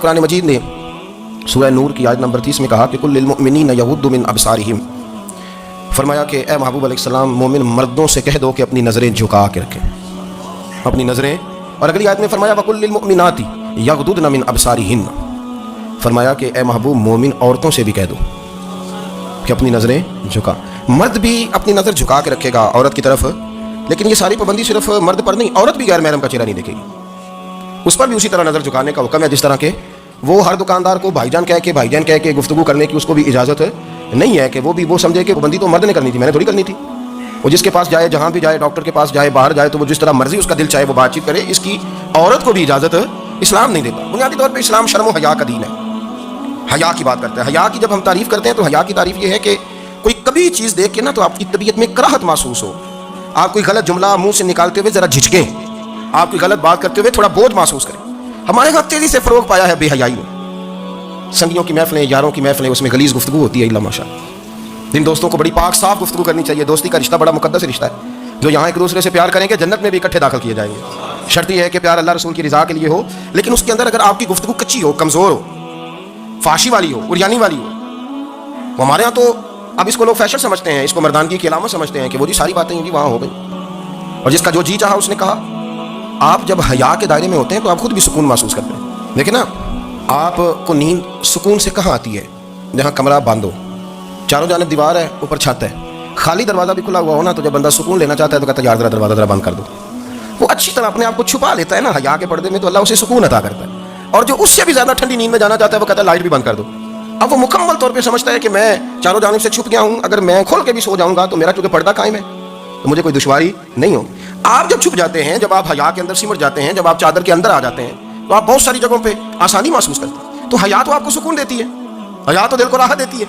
कुरान मजीद ने सूरह नूर की आयत नंबर 30 में कहा कि कुल्लिल मुमिनीन यगुद्दू मिन अबसारिहिम, फरमाया कि ए महबूब अलैहिस्सलाम मोमिन मर्दों से कह दो कि अपनी नज़रें झुका के रखें, अपनी नज़रें। और अगली आयत में फरमाया वकुल्लिल मुमिनाती यगुद्दुन मिन अबसारिहिन, फरमाया कि ए महबूब मोमिन औरतों से भी कह दो कि अपनी नज़रें झुका। मर्द भी अपनी नज़र झुका के रखेगा औरत की तरफ, लेकिन ये सारी पाबंदी सिर्फ मर्द पर नहीं, औरत भी गैर महरम का चेहरा नहीं देखेगी, उस पर भी उसी तरह नज़र झुकाने का हुक्म है। जिस तरह के वो हर दुकानदार को भाईजान कह के गुफ्तगू करने की उसको भी इजाज़त नहीं है कि वो समझे कि पाबंदी तो मर्द ने करनी थी, मैंने थोड़ी करनी थी। वो जिसके पास जाए, जहाँ भी जाए, डॉक्टर के पास जाए, बाहर जाए, तो वो जिस तरह मर्जी उसका दिल चाहे वो बातचीत करे, इसकी औरत को भी इजाज़त इस्लाम नहीं देता। बुनियादी तौर पर इस्लाम शर्म हया का दीन है, हया की बात करता है। हया की जब हम तारीफ़ करते हैं तो हया की तारीफ़ ये है कि कोई कभी चीज़ देख के ना तो आपकी तबीयत में कराहत महसूस हो, आप कोई गलत जुमला मुंह से निकालते हुए ज़रा झिझकें, आप कोई गलत बात करते हुए थोड़ा बोझ महसूस करें। हमारे यहाँ तेज़ी से फ़रोग पाया है बेहयाई में, संगियों की महफिलें, यारों की महफिलें, उसमें गलीज़ गुफ्तगू होती है। इल्ला माशा, जिन दोस्तों को बड़ी पाक साफ गुफ्तगू करनी चाहिए। दोस्ती का रिश्ता बड़ा मुकद्दस रिश्ता है, जो यहाँ एक दूसरे से प्यार करेंगे जन्नत में भी इकट्ठे दाखिल किए जाएंगे। शर्त यह है कि प्यार अल्लाह रसूल की रज़ा के लिए हो, लेकिन उसके अंदर अगर आपकी गुफ्तगू कच्ची हो, कमज़ोर हो, फाशी वाली हो, उरियानी वाली हो, वो हमारे यहाँ तो अब इसको लोग फैशन समझते हैं, इसको मर्दानगी की अलामत समझते हैं कि वो जी सारी बातें जी वहाँ हो गई, और जिसका जो जी चाहा उसने कहा। आप जब हया के दायरे में होते हैं तो आप खुद भी सुकून महसूस करते हैं। देखिए ना, आपको नींद सुकून से कहाँ आती है? जहाँ कमरा बंद हो, चारों जानिब दीवार है, ऊपर छत है, खाली दरवाज़ा भी खुला हुआ हो ना, तो जब बंदा सुकून लेना चाहता है तो कहता है यार जरा दरवाज़ा बंद कर दो। वो अच्छी तरह अपने आप को छुपा लेता है ना हया के पर्दे में, तो अल्लाह उसे सुकून अता करता है। और जो उससे भी ज़्यादा ठंडी नींद में जाना चाहता है वो कहता है लाइट भी बंद कर दो। अब वो मुकम्मल तौर पे समझता है कि मैं चारों जानिब से छुप गया हूँ, अगर मैं खोल के भी सो जाऊँगा तो मेरा चूँकि पर्दा कायम है तो मुझे कोई दुश्वारी नहीं होगी। आप जब छुप जाते हैं, जब आप हया के अंदर सिमट जाते हैं, जब आप चादर के अंदर आ जाते हैं, तो आप बहुत सारी जगहों पर आसानी महसूस करते हैं। तो हया तो आपको सुकून देती है, हया तो दिल को राहत देती है।